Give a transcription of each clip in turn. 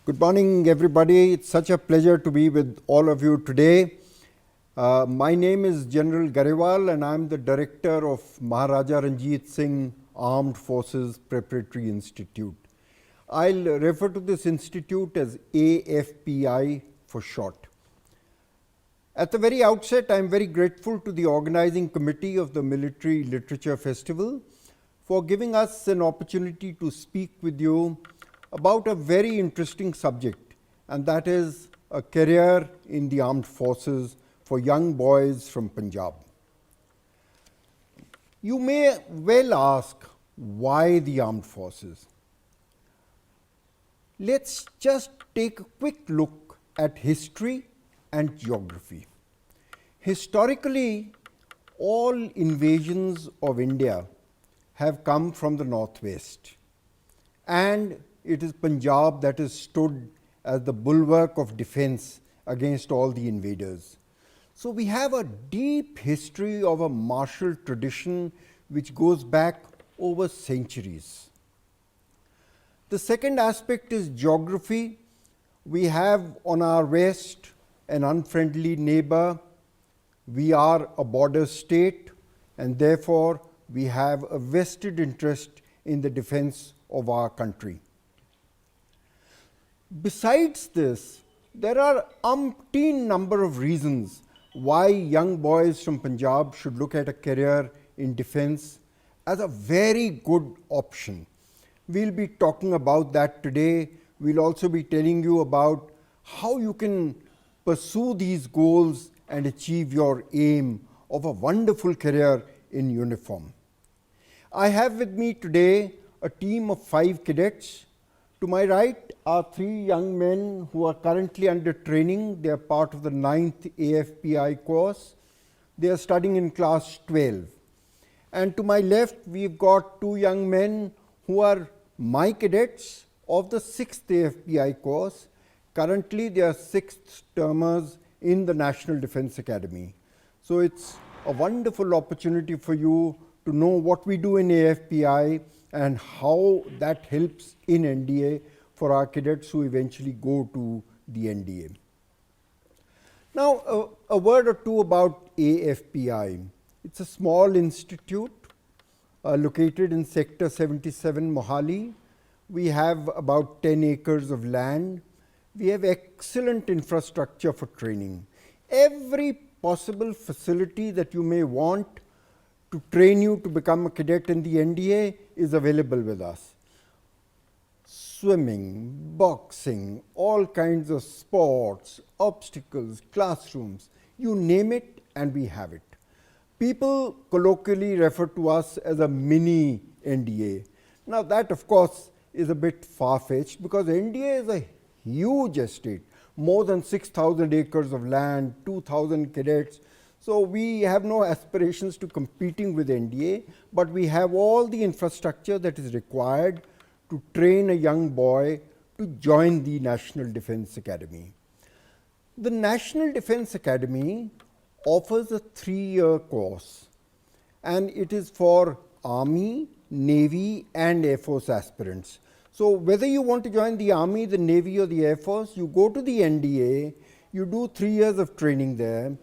Good morning, everybody. It's such a pleasure to be with all of you today. My name is General Garewal, and I'm the director of Maharaja Ranjit Singh Armed Forces Preparatory Institute. I'll refer to this institute as AFPI for short. At the very outset, I'm very grateful to the organizing committee of the Military Literature Festival for giving us an opportunity to speak with you about a very interesting subject, and that is a career in the armed forces for young boys from Punjab. You may well ask, why the armed forces? Let's just take a quick look at history and geography. Historically, all invasions of India have come from the northwest, and it is Punjab that has stood as the bulwark of defense against all the invaders. So we have a deep history of a martial tradition which goes back over centuries. The second aspect is geography. We have on our west an unfriendly neighbor. We are a border state, and therefore we have a vested interest in the defense of our country. Besides this, there are umpteen number of reasons why young boys from Punjab should look at a career in defense as a very good option. We'll be talking about that today. We'll also be telling you about how you can pursue these goals and achieve your aim of a wonderful career in uniform. I have with me today a team of 5 cadets. To my right are 3 young men who are currently under training. They are part of the 9th AFPI course. They are studying in class 12. And to my left, we've got 2 young men who are my cadets of the 6th AFPI course. Currently, they are 6th termers in the National Defense Academy. So it's a wonderful opportunity for you to know what we do in AFPI and how that helps in NDA for our cadets who eventually go to the NDA. Now, a word or two about AFPI. It's a small institute located in Sector 77, Mohali. We have about 10 acres of land. We have excellent infrastructure for training. Every possible facility that you may want to train you to become a cadet in the NDA is available with us. Swimming, boxing, all kinds of sports, obstacles, classrooms, you name it and we have it. People colloquially refer to us as a mini NDA. Now that of course is a bit far-fetched because NDA is a huge estate, more than 6,000 acres of land, 2,000 cadets. So we have no aspirations to competing with NDA, but we have all the infrastructure that is required to train a young boy to join the National Defense Academy. The National Defense Academy offers a 3-year course, and it is for Army, Navy and Air Force aspirants. So whether you want to join the Army, the Navy or the Air Force, you go to the NDA, you do 3 years of training there.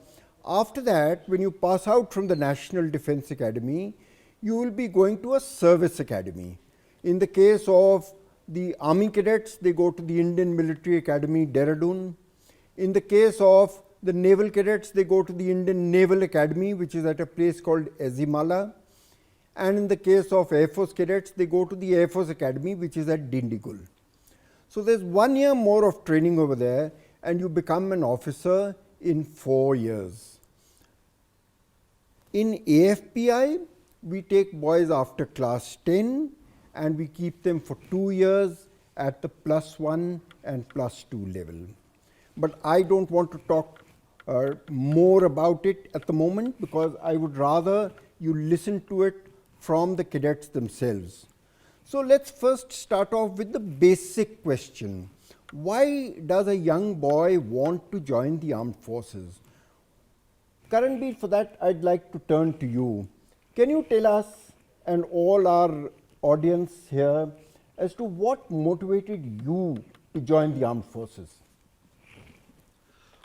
After that, when you pass out from the National Defense Academy, you will be going to a service academy. In the case of the Army cadets, they go to the Indian Military Academy, Dehradun. In the case of the Naval cadets, they go to the Indian Naval Academy, which is at a place called Ezimala. And in the case of Air Force cadets, they go to the Air Force Academy, which is at Dindigul. So there's 1 year more of training over there, and you become an officer in 4 years. In AFPI, we take boys after class 10 and we keep them for 2 years at the +1 and +2 level. But I don't want to talk more about it at the moment because I would rather you listen to it from the cadets themselves. So let's first start off with the basic question. Why does a young boy want to join the armed forces? Karanbir, for that I'd like to turn to you. Can you tell us and all our audience here as to what motivated you to join the armed forces?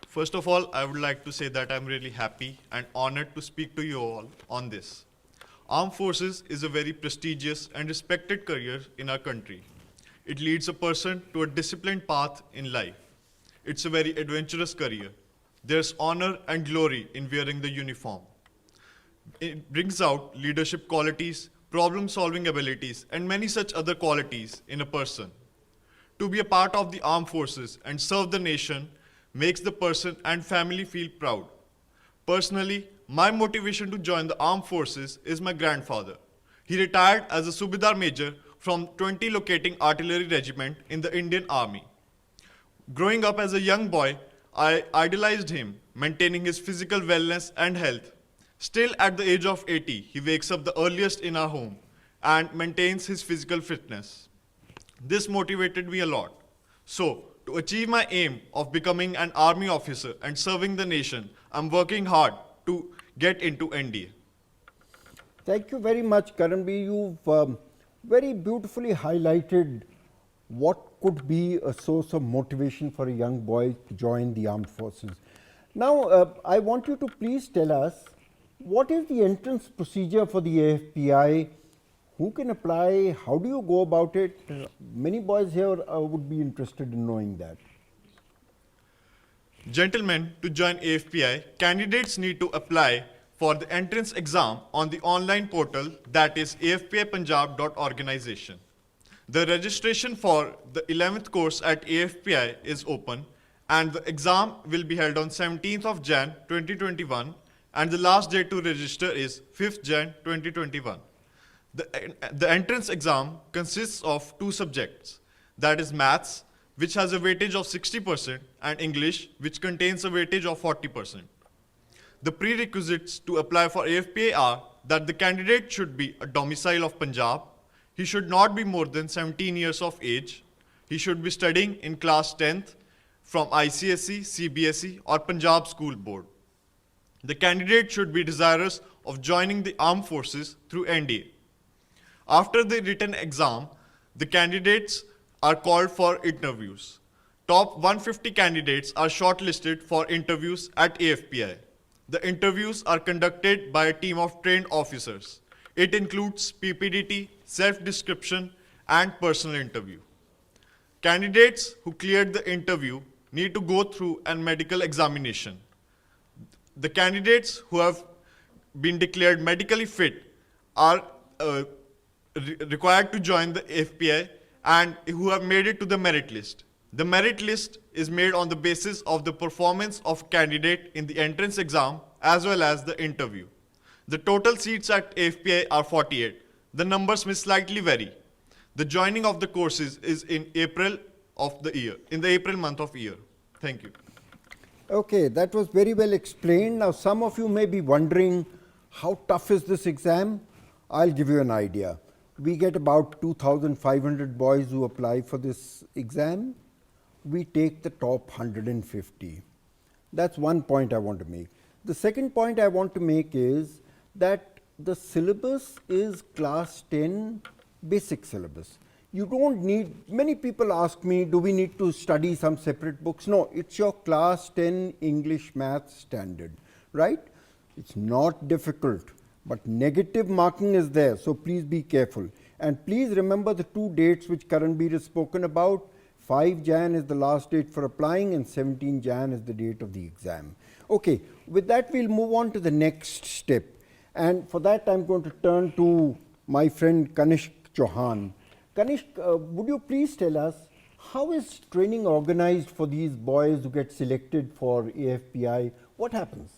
First of all, I would like to say that I'm really happy and honored to speak to you all on this. Armed Forces is a very prestigious and respected career in our country. It leads a person to a disciplined path in life. It's a very adventurous career. There's honor and glory in wearing the uniform. It brings out leadership qualities, problem-solving abilities, and many such other qualities in a person. To be a part of the armed forces and serve the nation makes the person and family feel proud. Personally, my motivation to join the armed forces is my grandfather. He retired as a Subedar Major from 20 Locating Artillery Regiment in the Indian Army. Growing up as a young boy, I idolized him, maintaining his physical wellness and health. Still, at the age of 80, he wakes up the earliest in our home and maintains his physical fitness. This motivated me a lot. So, to achieve my aim of becoming an army officer and serving the nation, I'm working hard to get into NDA. Thank you very much, Karanbir. You've very beautifully highlighted what could be a source of motivation for a young boy to join the armed forces. Now, I want you to please tell us, what is the entrance procedure for the AFPI? Who can apply? How do you go about it? Many boys here would be interested in knowing that. Gentlemen, to join AFPI, candidates need to apply for the entrance exam on the online portal, that is afpipunjab.organization. The registration for the 11th course at AFPI is open, and the exam will be held on 17th of Jan 2021, and the last date to register is 5th Jan 2021. The entrance exam consists of two subjects, that is maths, which has a weightage of 60%, and English, which contains a weightage of 40%. The prerequisites to apply for AFPA are that the candidate should be a domicile of Punjab, he should not be more than 17 years of age, he should be studying in class 10th from ICSE, CBSE or Punjab School Board. The candidate should be desirous of joining the armed forces through NDA. After the written exam, the candidates are called for interviews. Top 150 candidates are shortlisted for interviews at AFPI. The interviews are conducted by a team of trained officers. It includes PPDT, self-description, and personal interview. Candidates who cleared the interview need to go through a medical examination. The candidates who have been declared medically fit are required to join the FPI and who have made it to the merit list. The merit list is made on the basis of the performance of candidate in the entrance exam as well as the interview. The total seats at FPI are 48. The numbers may slightly vary. The joining of the courses is in April of the year, in the April month of year. Thank you. Okay, that was very well explained. Now, some of you may be wondering, how tough is this exam? I'll give you an idea. We get about 2,500 boys who apply for this exam. We take the top 150. That's one point I want to make. The second point I want to make is that the syllabus is class 10 basic syllabus. You don't need, many people ask me, do we need to study some separate books? No, it's your class 10 English math standard, right? It's not difficult, but negative marking is there, so please be careful. And please remember the two dates which Karanbir has spoken about. 5 Jan is the last date for applying and 17 Jan is the date of the exam. Okay, with that we'll move on to the next step. And for that I'm going to turn to my friend Kanishk Chauhan. Kanishk, would you please tell us, how is training organized for these boys who get selected for AFPI? What happens?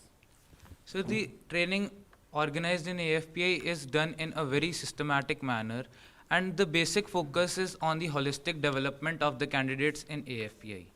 So the training organized in AFPI is done in a very systematic manner, and the basic focus is on the holistic development of the candidates in AFPI.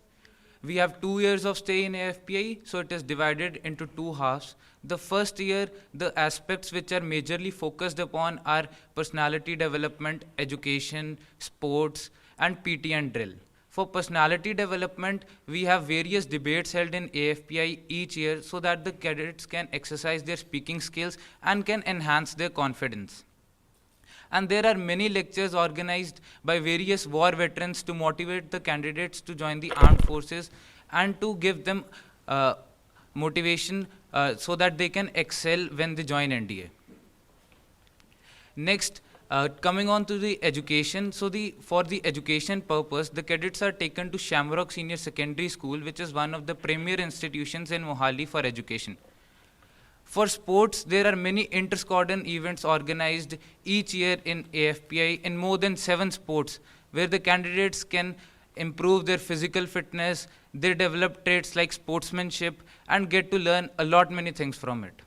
We have 2 years of stay in AFPI, so it is divided into two halves. The first year, the aspects which are majorly focused upon are personality development, education, sports, and PT and drill. For personality development, we have various debates held in AFPI each year so that the cadets can exercise their speaking skills and can enhance their confidence. and there are many lectures organized by various war veterans to motivate the candidates to join the armed forces and to give them motivation so that they can excel when they join NDA. Next, coming on to the education, so for the education purpose, the cadets are taken to Shamrock Senior Secondary School, which is one of the premier institutions in Mohali for education. For sports, there are many inter-squadron events organized each year in AFPI in more than 7 sports, where the candidates can improve their physical fitness, they develop traits like sportsmanship, and get to learn a lot many things from it.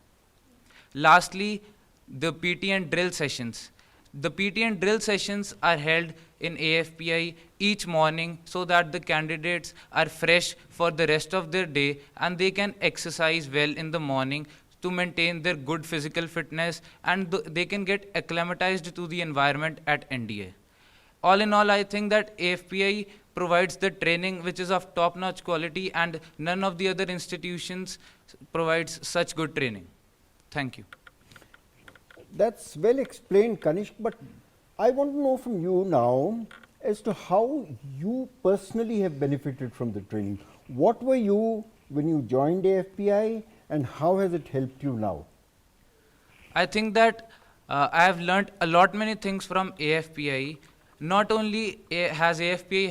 Lastly, the PT and drill sessions. The PT and drill sessions are held in AFPI each morning so that the candidates are fresh for the rest of their day and they can exercise well in the morning to maintain their good physical fitness, and they can get acclimatized to the environment at NDA. All in all, I think that AFPI provides the training which is of top-notch quality, and none of the other institutions provides such good training. Thank you. That's well explained, Kanishk, but I want to know from you now as to how you personally have benefited from the training. What were you when you joined AFPI, and how has it helped you now? I think that I have learnt a lot many things from AFPI. Not only has AFPI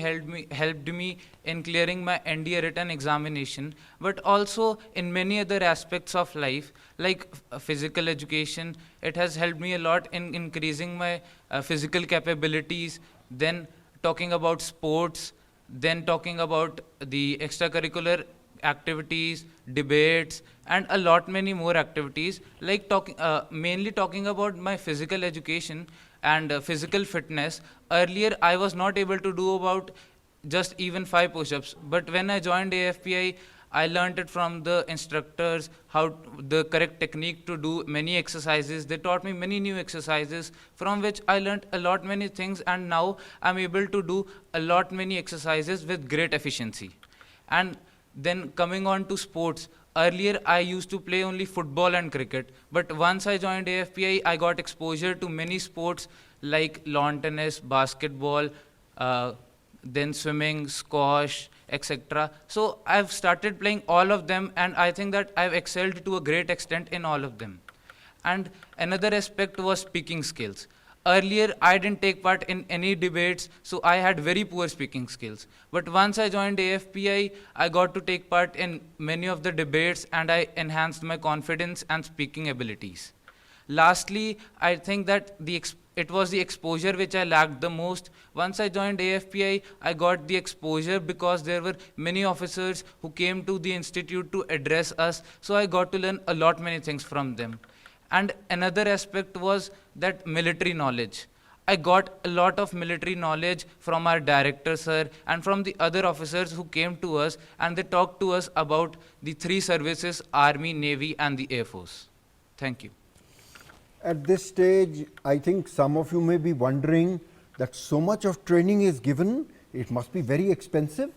helped me in clearing my NDA written examination, but also in many other aspects of life, like physical education. It has helped me a lot in increasing my physical capabilities, then talking about sports, then talking about the extracurricular activities, debates, and a lot many more activities, like mainly talking about my physical education and physical fitness. Earlier, I was not able to do about just even 5 push-ups, but when I joined AFPI, I learned it from the instructors, how the correct technique to do many exercises. They taught me many new exercises, from which I learned a lot many things, and now I'm able to do a lot many exercises with great efficiency. And then coming on to sports, earlier I used to play only football and cricket, but once I joined AFPI, I got exposure to many sports like lawn tennis, basketball, then swimming, squash, etc. So I've started playing all of them, and I think that I've excelled to a great extent in all of them. And another aspect was speaking skills. Earlier, I didn't take part in any debates, so I had very poor speaking skills. But once I joined AFPI, I got to take part in many of the debates, and I enhanced my confidence and speaking abilities. Lastly, I think that it was the exposure which I lacked the most. Once I joined AFPI, I got the exposure because there were many officers who came to the institute to address us, so I got to learn a lot many things from them. And another aspect was that military knowledge. I got a lot of military knowledge from our director, sir, and from the other officers who came to us, and they talked to us about the 3 services, Army, Navy, and the Air Force. Thank you. At this stage, I think some of you may be wondering that so much of training is given, it must be very expensive.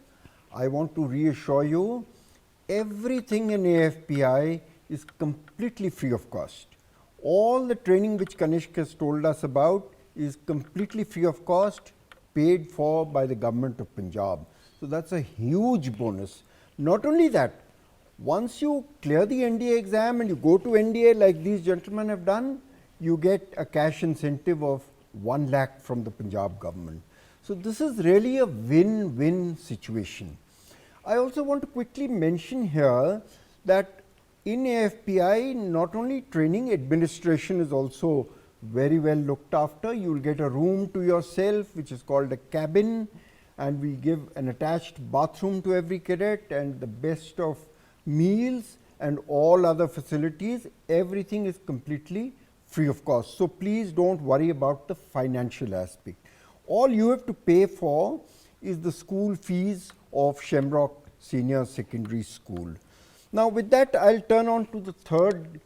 I want to reassure you, everything in AFPI is completely free of cost. All the training which Kanishk has told us about is completely free of cost, paid for by the government of Punjab. So that's a huge bonus. Not only that, once you clear the NDA exam and you go to NDA like these gentlemen have done, you get a cash incentive of 1 lakh from the Punjab government. So this is really a win-win situation. I also want to quickly mention here that in AFPI, not only training, administration is also very well looked after. You will get a room to yourself, which is called a cabin, and we give an attached bathroom to every cadet, and the best of meals and all other facilities. Everything is completely free of cost. So please don't worry about the financial aspect. All you have to pay for is the school fees of Shamrock Senior Secondary School. Now, with that, I'll turn on to the third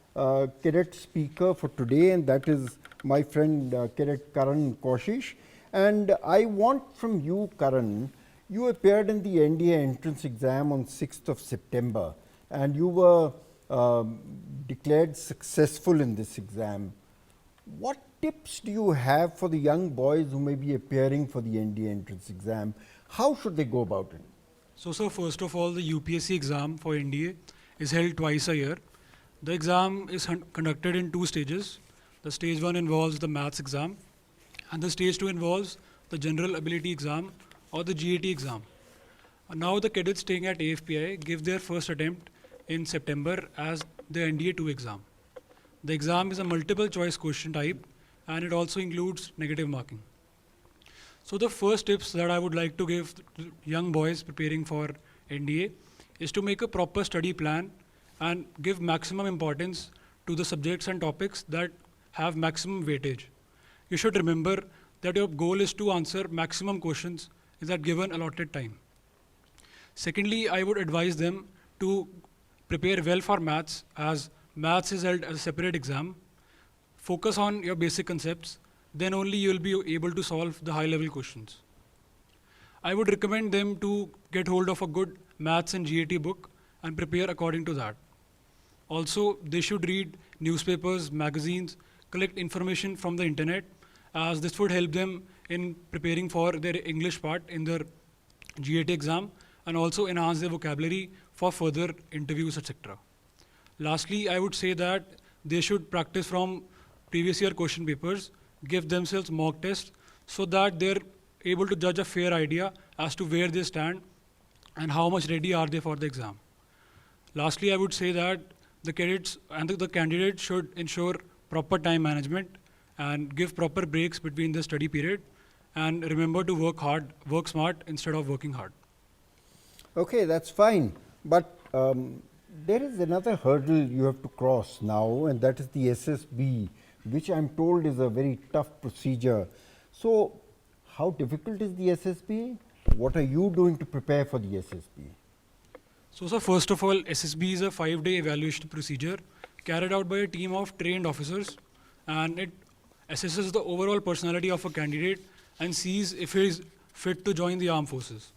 cadet speaker for today, and that is my friend Cadet Karan Koshish. And I want from you, Karan, you appeared in the NDA entrance exam on 6th of September, and you were declared successful in this exam. What tips do you have for the young boys who may be appearing for the NDA entrance exam? How should they go about it? So, sir, first of all, the UPSC exam for NDA is held twice a year. The exam is conducted in two stages. The stage 1 involves the maths exam, and the stage 2 involves the general ability exam or the GAT exam. Now, the cadets staying at AFPI give their first attempt in September as the NDA 2 exam. The exam is a multiple choice question type, and it also includes negative marking. So the first tips that I would like to give to young boys preparing for NDA is to make a proper study plan and give maximum importance to the subjects and topics that have maximum weightage. You should remember that your goal is to answer maximum questions in that given allotted time. Secondly, I would advise them to prepare well for maths, as maths is held as a separate exam. Focus on your basic concepts, then only you will be able to solve the high level questions. I would recommend them to get hold of a good maths and GAT book and prepare according to that. Also, they should read newspapers, magazines, collect information from the internet, as this would help them in preparing for their English part in their GAT exam and also enhance their vocabulary for further interviews, etc. Lastly, I would say that they should practice from previous year question papers, give themselves mock tests so that they're able to judge a fair idea as to where they stand and how much ready are they for the exam. Lastly, I would say that the cadets and the candidates should ensure proper time management and give proper breaks between the study period, and remember to work smart instead of working hard. Okay, that's fine. But there is another hurdle you have to cross now, and that is the SSB, which I'm told is a very tough procedure. So, how difficult is the SSB? What are you doing to prepare for the SSB? So, sir, first of all, SSB is a 5-day evaluation procedure carried out by a team of trained officers, and it assesses the overall personality of a candidate and sees if he is fit to join the armed forces.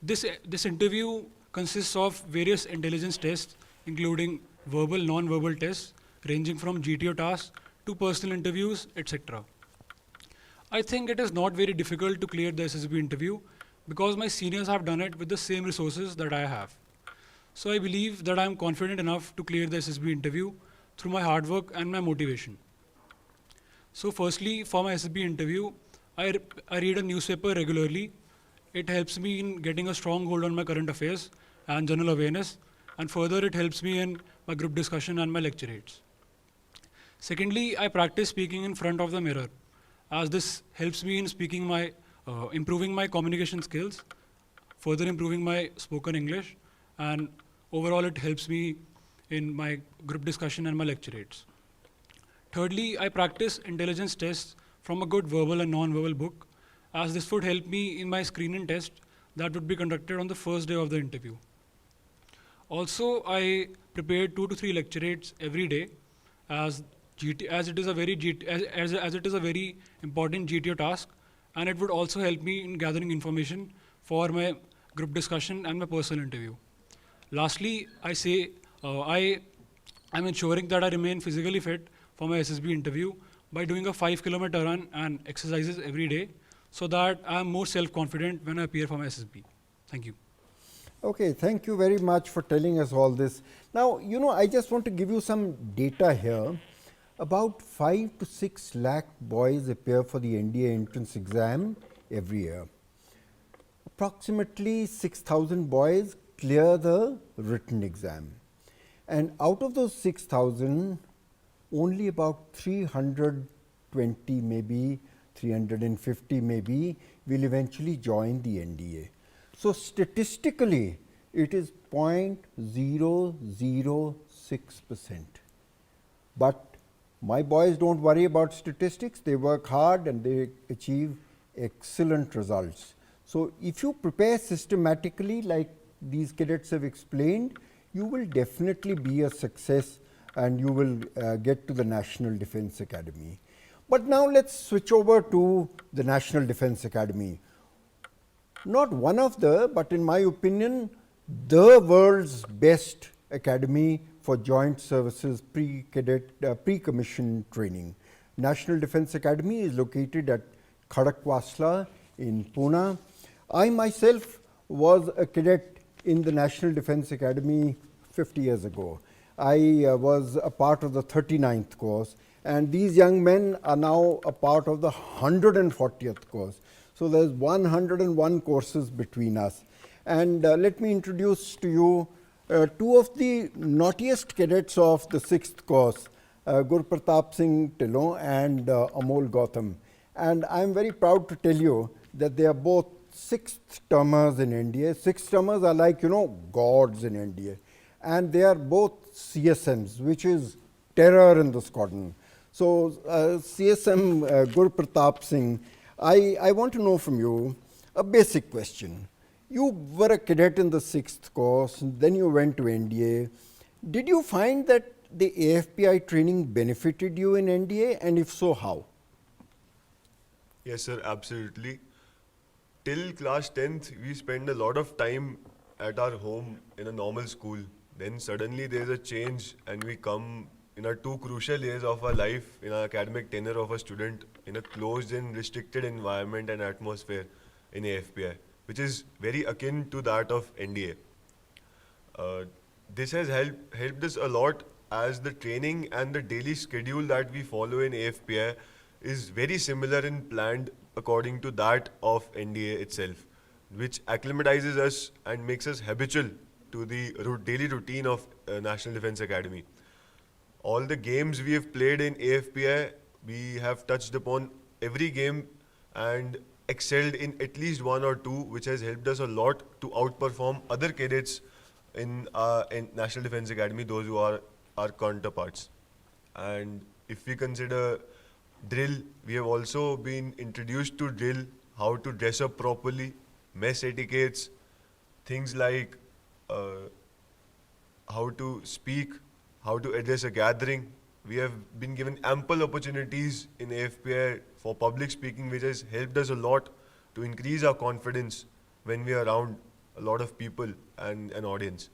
This interview consists of various intelligence tests, including verbal, non-verbal tests, ranging from GTO tasks to personal interviews, etc. I think it is not very difficult to clear the SSB interview because my seniors have done it with the same resources that I have. So I believe that I am confident enough to clear the SSB interview through my hard work and my motivation. So firstly, for my SSB interview, I read a newspaper regularly. It helps me in getting a strong hold on my current affairs and general awareness, and further it helps me in my group discussion and my lecture aids. Secondly, I practice speaking in front of the mirror, as this helps me in improving my communication skills, further improving my spoken English, and overall it helps me in my group discussion and my lecture aids. Thirdly, I practice intelligence tests from a good verbal and non-verbal book, as this would help me in my screening test that would be conducted on the first day of the interview. Also, I prepared 2 to 3 lecture aids every day, as it is a very important GTO task, and it would also help me in gathering information for my group discussion and my personal interview. Lastly, I am ensuring that I remain physically fit for my SSB interview by doing a 5-kilometer run and exercises every day, so that I am more self-confident when I appear for my SSB. Thank you. Okay, thank you very much for telling us all this. Now, I just want to give you some data here. About 5 to 6 lakh boys appear for the NDA entrance exam every year. Approximately 6,000 boys clear the written exam. And out of those 6,000, only about 320 maybe, 350 maybe, will eventually join the NDA. So statistically, it is 0.006%. But my boys don't worry about statistics. They work hard and they achieve excellent results. So if you prepare systematically like these cadets have explained, you will definitely be a success and you will get to the National Defence Academy. But now let's switch over to the National Defence Academy. Not one of but in my opinion, the world's best academy for joint services pre-cadet, pre-commission training. National Defence Academy is located at Khadakwasla in Pune. I myself was a cadet in the National Defence Academy 50 years ago. I was a part of the 39th course, and these young men are now a part of the 140th course. So there's 101 courses between us. And let me introduce to you two of the naughtiest cadets of the 6th course, Gurpratap Singh Tillon and Amol Gautam. And I'm very proud to tell you that they are both 6th termers in NDA. 6th termers are like, gods in NDA. And they are both CSMs, which is terror in the squadron. So CSM Gurpratap Singh, I want to know from you a basic question. You were a cadet in the 6th course, then you went to NDA. Did you find that the AFPI training benefited you in NDA, and if so, how? Yes, sir, absolutely. Till class 10th, we spend a lot of time at our home in a normal school. Then suddenly there's a change and we come in our two crucial years of our life, in our academic tenure of a student, in a closed and restricted environment and atmosphere in AFPI, which is very akin to that of NDA. This has helped us a lot, as the training and the daily schedule that we follow in AFPI is very similar and planned according to that of NDA itself, which acclimatizes us and makes us habitual to the daily routine of National Defence Academy. All the games we have played in AFPI, we have touched upon every game and excelled in at least one or two, which has helped us a lot to outperform other cadets in National Defence Academy, those who are our counterparts. And if we consider drill, we have also been introduced to drill, how to dress up properly, mess etiquettes, things like how to speak, how to address a gathering. We have been given ample opportunities in AFPI for public speaking, which has helped us a lot to increase our confidence when we are around a lot of people and an audience.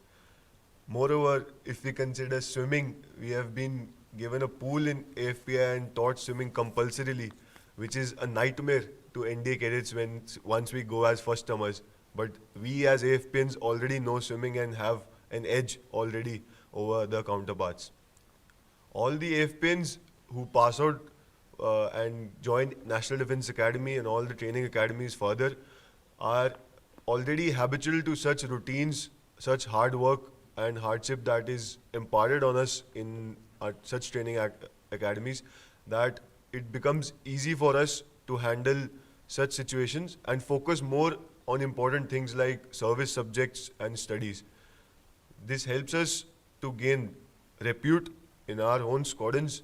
Moreover, if we consider swimming, we have been given a pool in AFPI and taught swimming compulsorily, which is a nightmare to NDA cadets once we go as first termers. But we as AFPians already know swimming and have an edge already over the counterparts. All the AFPians who pass out and join National Defence Academy and all the training academies further are already habitual to such routines, such hard work and hardship that is imparted on us in such training academies, that it becomes easy for us to handle such situations and focus more on important things like service subjects and studies. This helps us to gain repute in our own squadrons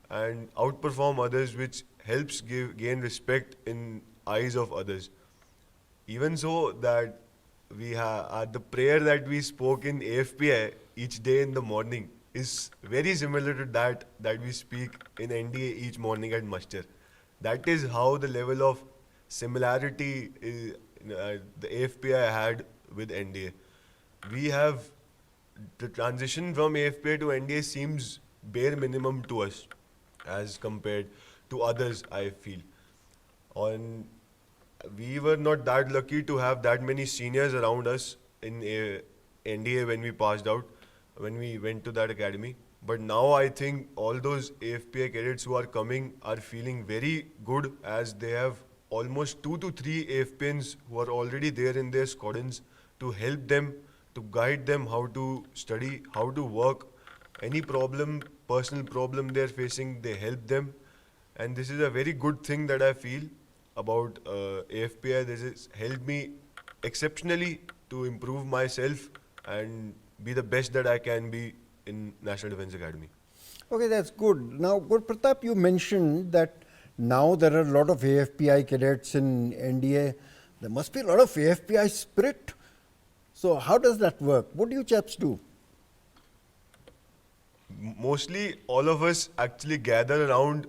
and outperform others, which helps gain respect in eyes of others. Even so, that we have the prayer that we spoke in AFPI each day in the morning is very similar to that we speak in NDA each morning at muster. That is how the level of similarity the AFPI had with NDA. We have the transition from AFPI to NDA seems bare minimum to us as compared to others, I feel. We were not that lucky to have that many seniors around us in NDA when we passed out, when we went to that academy. But now I think all those AFPI cadets who are coming are feeling very good, as they have almost 2 to 3 AFPians who are already there in their squadrons to help them, to guide them how to study, how to work. Any problem, personal problem they're facing, they help them. And this is a very good thing that I feel about AFPI. This has helped me exceptionally to improve myself and be the best that I can be in National Defence Academy. Okay, that's good. Now, Gurpratap, you mentioned that now there are a lot of AFPI cadets in NDA. There must be a lot of AFPI spirit. So how does that work? What do you chaps do? Mostly all of us actually gather around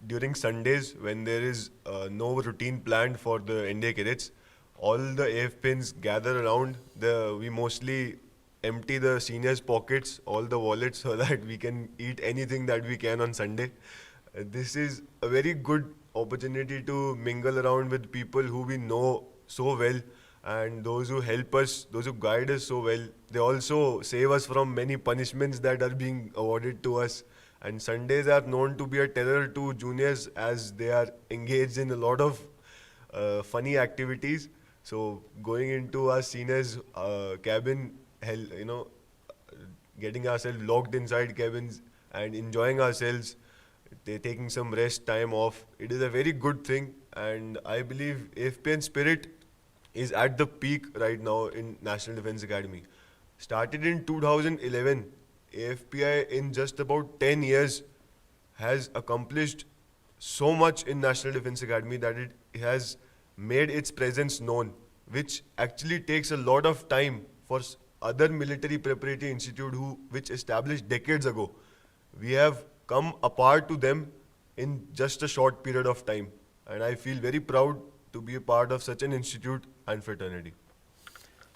during Sundays when there is no routine planned for the NDA cadets. All the AFPians gather around. We mostly empty the seniors' pockets, all the wallets, so that we can eat anything that we can on Sunday. This is a very good opportunity to mingle around with people who we know so well, and those who help us, those who guide us so well. They also save us from many punishments that are being awarded to us. And Sundays are known to be a terror to juniors as they are engaged in a lot of funny activities. So going into our seniors' cabin, getting ourselves locked inside cabins and enjoying ourselves, taking some rest time off. It is a very good thing, and I believe AFPN spirit is at the peak right now in National Defence Academy. Started in 2011, AFPI in just about 10 years has accomplished so much in National Defence Academy that it has made its presence known, which actually takes a lot of time for other military preparatory institute which established decades ago. We have come apart to them in just a short period of time, and I feel very proud to be a part of such an institute and fraternity.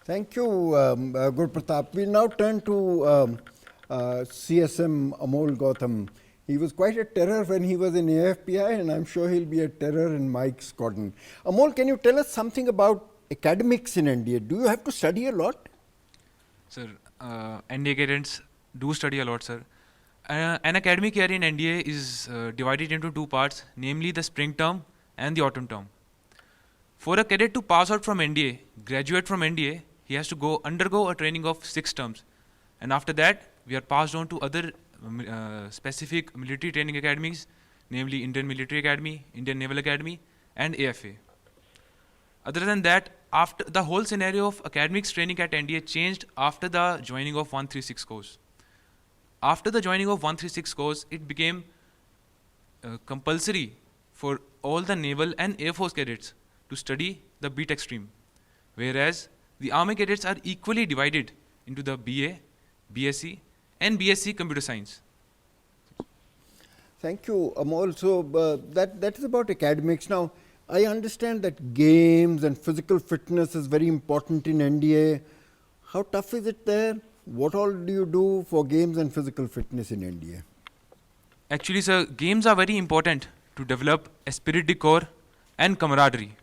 Thank you, Guru Pratap. We now turn to CSM Amol Gautam. He was quite a terror when he was in AFPI, and I'm sure he'll be a terror in Mike's Cotton. Amol, can you tell us something about academics in NDA? Do you have to study a lot? Sir, NDA cadets do study a lot, sir. An academic year in NDA is divided into two parts, namely the spring term and the autumn term. For a cadet to pass out from NDA, graduate from NDA, he has to undergo a training of 6 terms. And after that, we are passed on to other specific military training academies, namely Indian Military Academy, Indian Naval Academy, and AFA. Other than that, after the whole scenario of academics training at NDA changed after the joining of 136 course. After the joining of 136 course, it became compulsory for all the Naval and Air Force cadets to study the BTech stream, whereas the Army cadets are equally divided into the BA, BSc, and BSc Computer Science. Thank you, Amol. So that is about academics. Now, I understand that games and physical fitness is very important in NDA. How tough is it there? What all do you do for games and physical fitness in NDA? Actually, sir, games are very important to develop esprit de corps and camaraderie.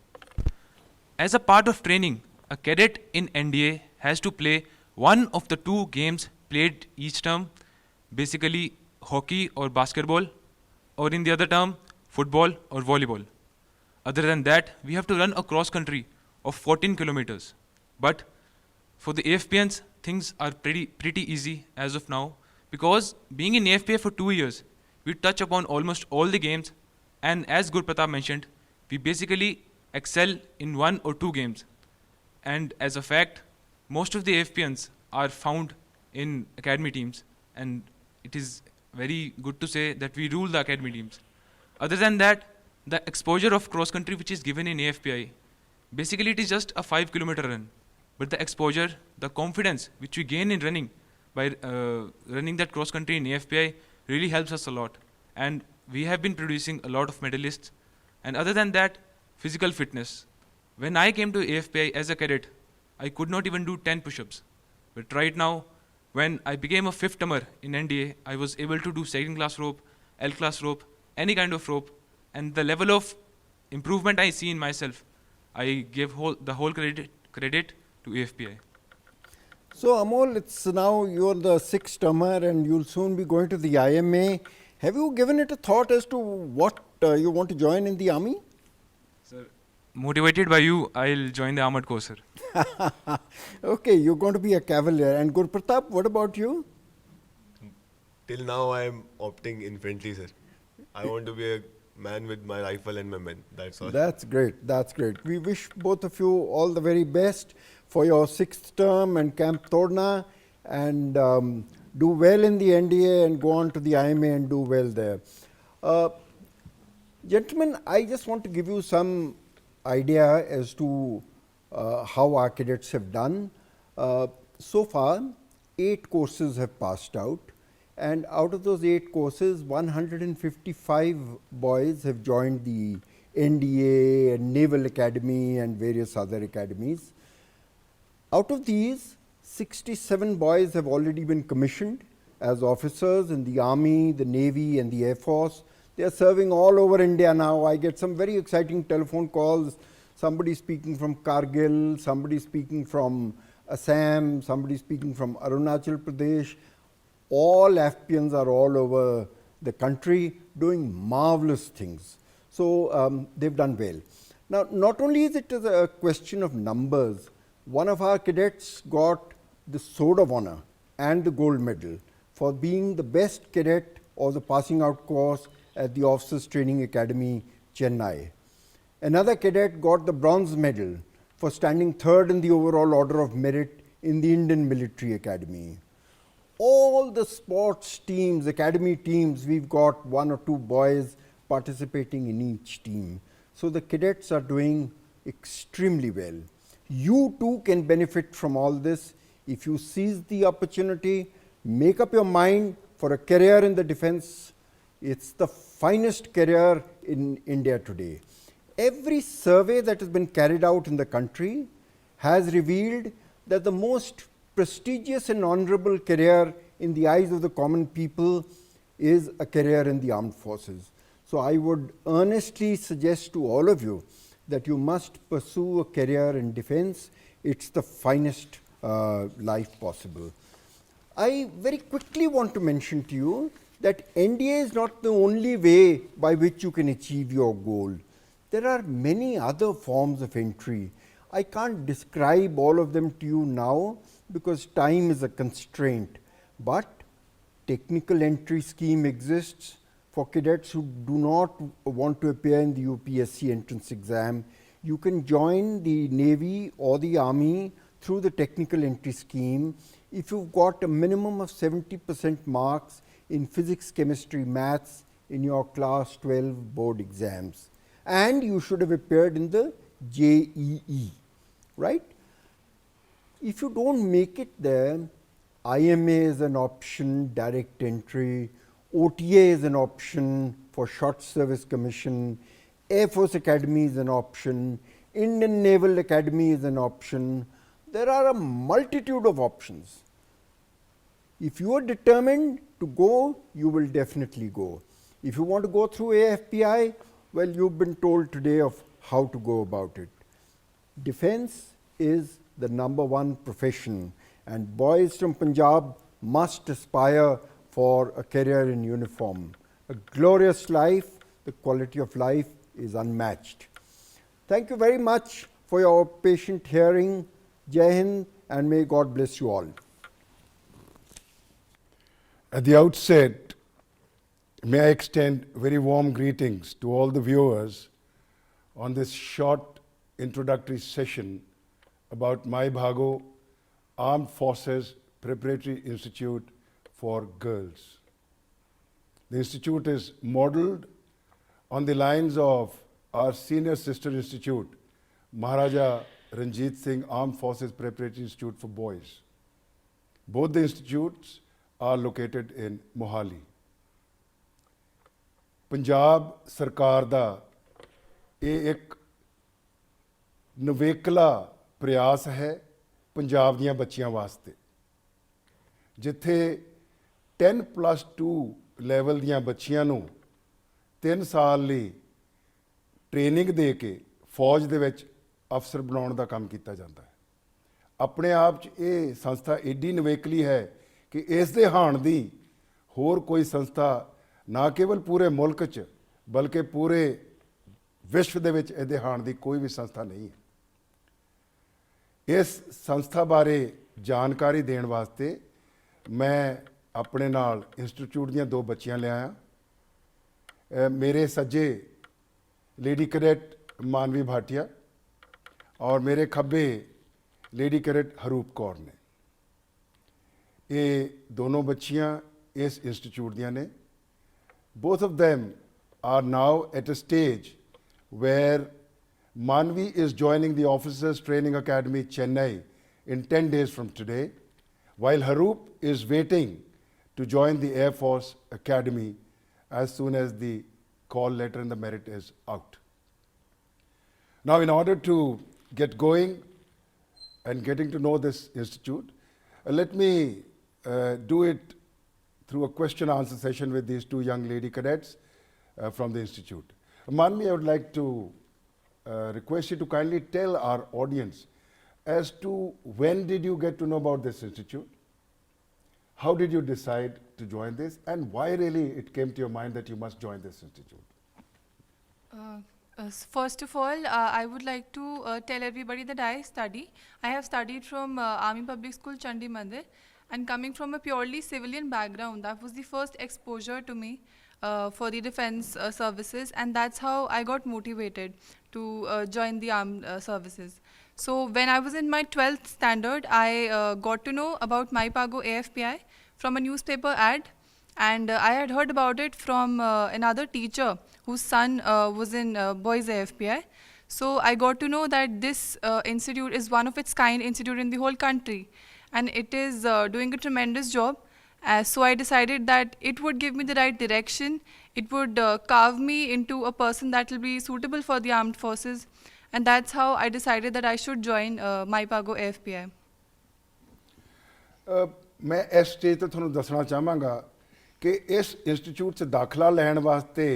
As a part of training, a cadet in NDA has to play one of the 2 games played each term, basically hockey or basketball, or in the other term, football or volleyball. Other than that, we have to run a cross country of 14 kilometers. But for the AFPNs, things are pretty easy as of now, because being in AFPA for 2 years, we touch upon almost all the games, and as Guru Pratap mentioned, we basically excel in 1 or 2 games. And as a fact, most of the AFPNs are found in academy teams, and it is very good to say that we rule the academy teams. Other than that, the exposure of cross country which is given in AFPI, basically it is just a 5-kilometer run. But the exposure, the confidence which we gain in running by running that cross country in AFPI really helps us a lot. And we have been producing a lot of medalists. And other than that, physical fitness. When I came to AFPI as a cadet, I could not even do 10 push-ups. But right now, when I became a 5th termer in NDA, I was able to do 2nd class rope, L class rope, any kind of rope. And the level of improvement I see in myself, I give the whole credit to AFPI. So Amol, it's now you're the 6th termer and you'll soon be going to the IMA. Have you given it a thought as to what you want to join in the army? Sir, motivated by you, I'll join the Armored Corps, sir. Okay, you're going to be a cavalier. And Guru Pratap, what about you? Till now, I am opting infantry, sir. I want to be a man with my rifle and my men. That's all. That's great. That's great. We wish both of you all the very best for your 6th term and Camp Torna, and do well in the NDA and go on to the IMA and do well there. Gentlemen, I just want to give you some idea as to how our cadets have done. So far, 8 courses have passed out, and out of those 8 courses, 155 boys have joined the NDA and Naval Academy and various other academies. Out of these, 67 boys have already been commissioned as officers in the Army, the Navy and the Air Force. They are serving all over India now. I get some very exciting telephone calls. Somebody speaking from Kargil, somebody speaking from Assam, somebody speaking from Arunachal Pradesh. All FPNs are all over the country doing marvelous things. So they've done well. Now, not only is it a question of numbers, one of our cadets got the Sword of Honor and the gold medal for being the best cadet of the passing out course at the Officers Training Academy, Chennai. Another cadet got the bronze medal for standing third in the overall order of merit in the Indian Military Academy. All the sports teams, academy teams, we've got 1 or 2 boys participating in each team. So the cadets are doing extremely well. You too can benefit from all this if you seize the opportunity, make up your mind for a career in the defense. It's the finest career in India today. Every survey that has been carried out in the country has revealed that the most prestigious and honorable career in the eyes of the common people is a career in the armed forces. So I would earnestly suggest to all of you that you must pursue a career in defense. It's the finest life possible. I very quickly want to mention to you that NDA is not the only way by which you can achieve your goal. There are many other forms of entry. I can't describe all of them to you now because time is a constraint. But technical entry scheme exists for cadets who do not want to appear in the UPSC entrance exam. You can join the Navy or the Army through the technical entry scheme if you've got a minimum of 70% marks in physics, chemistry, maths in your class 12 board exams. And you should have appeared in the JEE, right? If you don't make it there, IMA is an option, direct entry, OTA is an option for short service commission, Air Force Academy is an option, Indian Naval Academy is an option. There are a multitude of options. If you are determined to go, you will definitely go. If you want to go through AFPI, well, you've been told today of how to go about it. Defense is the #1 profession, and boys from Punjab must aspire for a career in uniform. A glorious life, the quality of life is unmatched. Thank you very much for your patient hearing. Jai Hind, and may God bless you all. At the outset, may I extend very warm greetings to all the viewers on this short introductory session about My Bhago, Armed Forces Preparatory Institute for Girls. The institute is modeled on the lines of our senior sister institute, Maharaja Ranjit Singh Armed Forces Preparatory Institute for Boys. Both the institutes are located in Mohali. Punjab ਸਰਕਾਰ ਦਾ ਇਹ ਇੱਕ ਨਵੇਕਲਾ ਪ੍ਰਯਾਸ ਹੈ ਪੰਜਾਬ ਦੀਆਂ ਬੱਚੀਆਂ ਵਾਸਤੇ, ਜਿੱਥੇ 10+2 level ਦੀਆਂ ਬੱਚੀਆਂ ਨੂੰ 3 ਸਾਲ ਲਈ ਟ੍ਰੇਨਿੰਗ ਦੇ ਕੇ ਫੌਜ ਦੇ ਵਿੱਚ ਅਫਸਰ ਬਣਾਉਣ ਦਾ ਕੰਮ ਕੀਤਾ ਜਾਂਦਾ ਹੈ। ਆਪਣੇ ਆਪ 'ਚ ਇਹ ਸੰਸਥਾ ਏਡੀ ਨਵੇਕਲੀ ਹੈ ਕਿ ਇਸ ਦੇ ਹਾਣ ਦੀ ਹੋਰ ਕੋਈ ਸੰਸਥਾ ਨਾ ਕੇਵਲ ਪੂਰੇ ਮੁਲਕ 'ਚ ਬਲਕਿ ਪੂਰੇ ਵਿਸ਼ਵ ਦੇ ਵਿੱਚ ਇਹਦੇ ਹਾਣ ਦੀ ਕੋਈ ਵੀ ਸੰਸਥਾ ਨਹੀਂ ਹੈ। ਇਸ ਸੰਸਥਾ ਬਾਰੇ ਜਾਣਕਾਰੀ ਦੇਣ ਵਾਸਤੇ ਮੈਂ ਆਪਣੇ ਨਾਲ ਇੰਸਟੀਚਿਊਟ ਦੀਆਂ 2 ਬੱਚੀਆਂ ਲਿਆਇਆ। ਮੇਰੇ ਸੱਜੇ ਲੇਡੀ ਕੈਡੇਟ ਮਾਨਵੀ ਭਾਟੀਆ ਔਰ ਮੇਰੇ ਖੱਬੇ ਲੇਡੀ ਕੈਡੇਟ ਹਰੂਪ ਕੌਰ ਨੇ। ਇਹ ਦੋਨੋਂ ਬੱਚੀਆਂ ਇਸ ਇੰਸਟੀਚਿਊਟ ਦੀਆਂ ਨੇ। Both of them are now at a stage where Manvi is joining the Officers Training Academy, Chennai, in 10 days from today, while Haroop is waiting to join the Air Force Academy as soon as the call letter and the merit is out. Now, in order to get going and getting to know this institute, let me do it through a question answer session with these 2 young lady cadets. from the institute. Manvi, I would like to request you to kindly tell our audience as to when did you get to know about this institute? How did you decide to join this, and why really it came to your mind that you must join this institute? First of all, I would like to tell everybody that I have studied from Army Public School, Chandi Mandir, and coming from a purely civilian background, that was the first exposure to me for the defense services, and that's how I got motivated to join the armed services. So when I was in my 12th standard, I got to know about MyPago AFPI from a newspaper ad, and I had heard about it from another teacher whose son was in Boys AFPI. So I got to know that this institute is one of its kind institute in the whole country, and it is doing a tremendous job. So I decided that it would give me the right direction. It would carve me into a person that will be suitable for the armed forces, and that's how I decided that I should join MyPago AFPI. मैं इस stage ਤੇ ਤੁਹਾਨੂੰ ਦੱਸਣਾ ਚਾਹਾਂਗਾ ਕਿ ਇਸ institute 'ਚ ਦਾਖਲਾ ਲੈਣ ਵਾਸਤੇ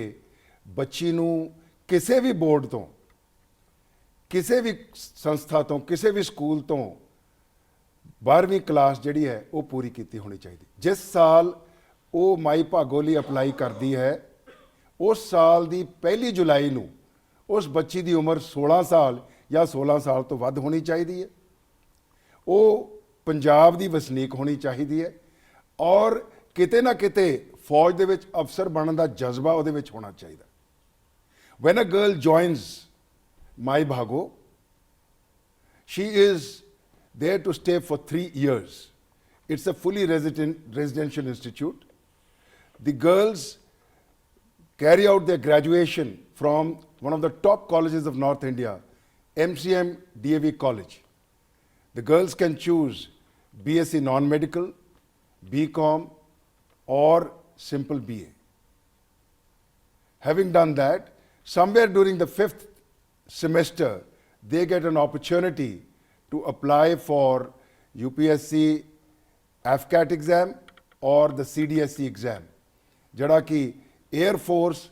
ਬੱਚੀ ਨੂੰ ਕਿਸੇ ਵੀ ਬੋਰਡ ਤੋਂ, ਕਿਸੇ ਵੀ ਸੰਸਥਾ ਤੋਂ, ਕਿਸੇ ਵੀ ਸਕੂਲ ਤੋਂ 12ਵੀਂ ਕਲਾਸ ਜਿਹੜੀ ਹੈ ਉਹ ਪੂਰੀ ਕੀਤੀ ਹੋਣੀ ਚਾਹੀਦੀ। ਜਿਸ ਸਾਲ ਉਹ ਮਾਈ ਭਾਗੋ ਲਈ ਅਪਲਾਈ ਕਰਦੀ ਹੈ, ਉਸ ਸਾਲ ਦੀ 1 ਜੁਲਾਈ ਨੂੰ ਉਸ ਬੱਚੀ ਦੀ ਉਮਰ 16 ਸਾਲ ਜਾਂ 16 ਸਾਲ ਤੋਂ ਵੱਧ ਹੋਣੀ ਚਾਹੀਦੀ ਹੈ। ਉਹ ਪੰਜਾਬ ਦੀ ਵਸਨੀਕ ਹੋਣੀ ਚਾਹੀਦੀ ਹੈ ਔਰ ਕਿਤੇ ਨਾ ਕਿਤੇ ਫੌਜ ਦੇ ਵਿੱਚ ਅਫਸਰ ਬਣਨ ਦਾ ਜਜ਼ਬਾ ਉਹਦੇ ਵਿੱਚ ਹੋਣਾ ਚਾਹੀਦਾ। When a girl joins My Bhago, she is there to stay for 3 years. It's a fully residential institute. The girls carry out their graduation from one of the top colleges of North India, MCM DAV College. The girls can choose BSc non-medical, BCom, or simple BA. Having done that, somewhere during the 5th semester, they get an opportunity to apply for UPSC AFCAT exam or the CDSC exam, ਜਿਹੜਾ ਕਿ Air Force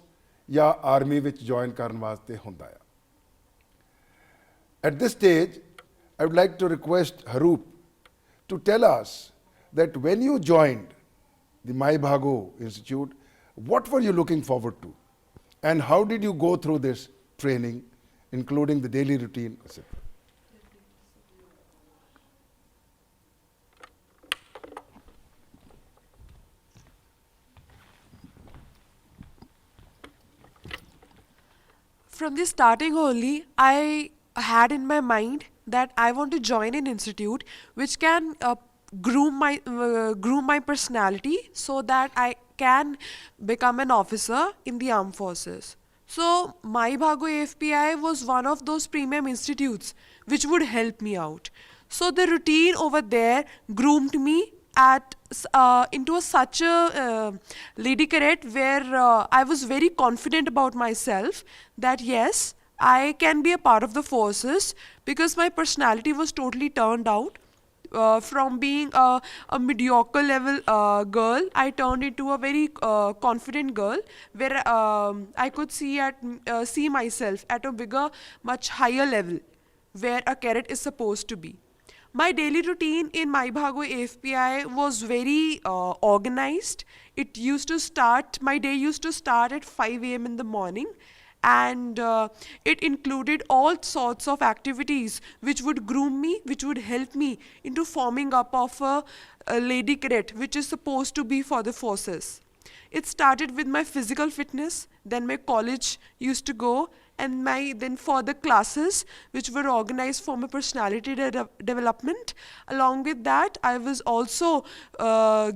ਜਾਂ Army ਵਿੱਚ join ਕਰਨ ਵਾਸਤੇ ਹੁੰਦਾ ਹੈ। At this stage, I would like to request Haroop to tell us that when you joined the My Bhago Institute, what were you looking forward to? And how did you go through this training, including the daily routine, etc.? From the starting only, I had in my mind that I want to join an institute which can groom my personality so that I can become an officer in the armed forces. So My Bhago AFPI was one of those premium institutes which would help me out. So the routine over there groomed me into such a lady cadet where I was very confident about myself that yes, I can be a part of the forces, because my personality was totally turned out. From being a mediocre level girl, I turned into a very confident girl where I could see myself at a bigger, much higher level where a cadet is supposed to be. My daily routine in My Bhago AFPI was very organized. My day used to start at 5 a.m. in the morning, and it included all sorts of activities which would groom me, which would help me into forming up of a lady cadet which is supposed to be for the forces. It started with my physical fitness, then my college used to go, and then further classes which were organized for my personality development. Along with that, I was also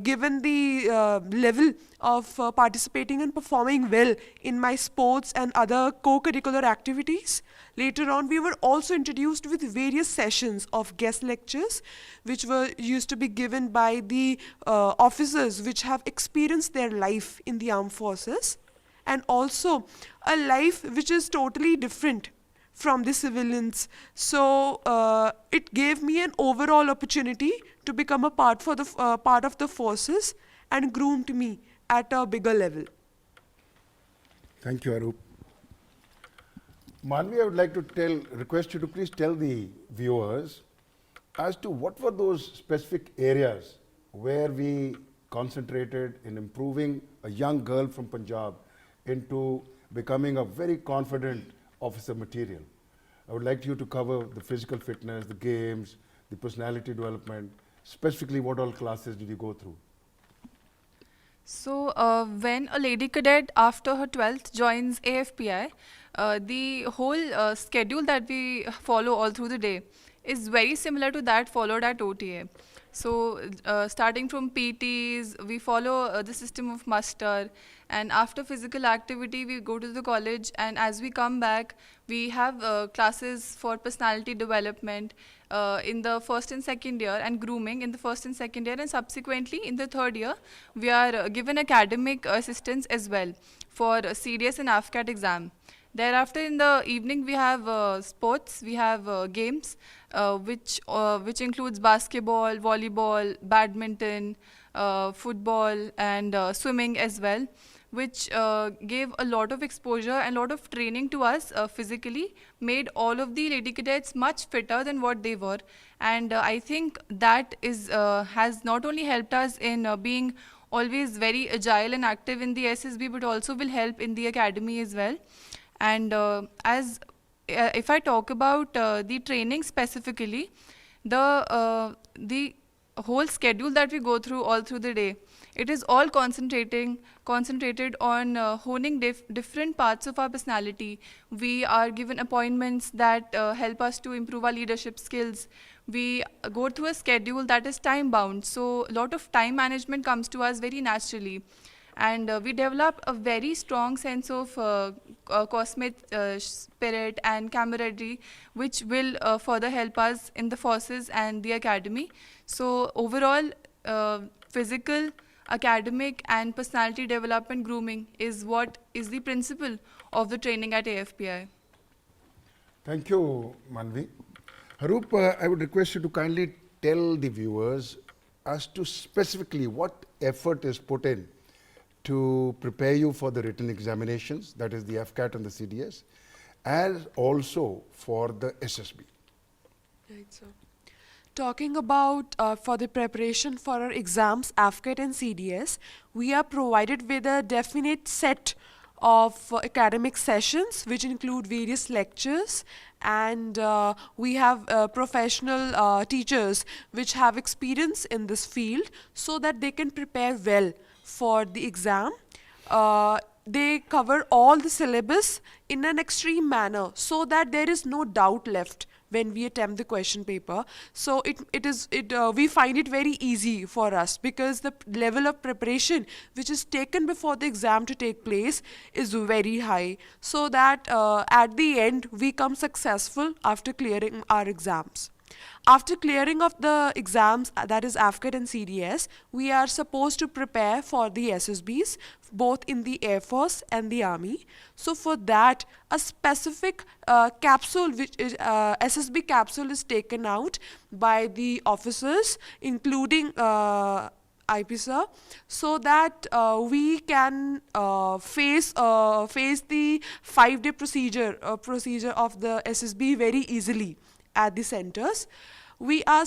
given the level of participating and performing well in my sports and other co-curricular activities. Later on, we were also introduced with various sessions of guest lectures which were used to be given by the officers which have experienced their life in the armed forces, and also a life which is totally different from the civilians. So it gave me an overall opportunity to become a part of the forces and groomed me at a bigger level. Thank you, Arup. Manvi, I would like to request you to please tell the viewers as to what were those specific areas where we concentrated in improving a young girl from Punjab into becoming a very confident officer material. I would like you to cover the physical fitness, the games, the personality development, specifically what all classes did you go through? So, when a lady cadet after her 12th joins AFPI, the whole schedule that we follow all through the day is very similar to that followed at OTA. So, starting from PTs, we follow the system of muster, and after physical activity, we go to the college, and as we come back, we have classes for personality development in the first and second year, and grooming in the first and second year, and subsequently in the third year, we are given academic assistance as well for CDS and AFCAT exam. Thereafter, in the evening, we have sports, we have games, which includes basketball, volleyball, badminton, football, and swimming as well, which gave a lot of exposure and a lot of training to us physically, made all of the lady cadets much fitter than what they were. And I think that has not only helped us in being always very agile and active in the SSB, but also will help in the academy as well. And if I talk about the training specifically, the whole schedule that we go through all through the day, it is all concentrated on honing different parts of our personality. We are given appointments that help us to improve our leadership skills. We go through a schedule that is time bound, so a lot of time management comes to us very naturally. And we develop a very strong sense of cosmic spirit and camaraderie, which will further help us in the forces and the academy. So overall, physical, academic, and personality development grooming is what is the principle of the training at AFPI. Thank you, Manvi. Haroop, I would request you to kindly tell the viewers as to specifically what effort is put in to prepare you for the written examinations, that is the FCAT and the CDS, as also for the SSB. Right, so talking about for the preparation for our exams, AFCAT and CDS, we are provided with a definite set of academic sessions which include various lectures, and we have professional teachers which have experience in this field so that they can prepare well for the exam. They cover all the syllabus in an extreme manner so that there is no doubt left when we attempt the question paper. So we find it very easy for us because the level of preparation which is taken before the exam to take place is very high, so that at the end we come successful after clearing our exams. After clearing of the exams, that is AFCAT and CDS, we are supposed to prepare for the SSBs, both in the Air Force and the Army. So for that, a specific capsule, which is SSB capsule, is taken out by the officers, including IPSA, so that we can face the 5-day procedure of the SSB very easily at the centers. We are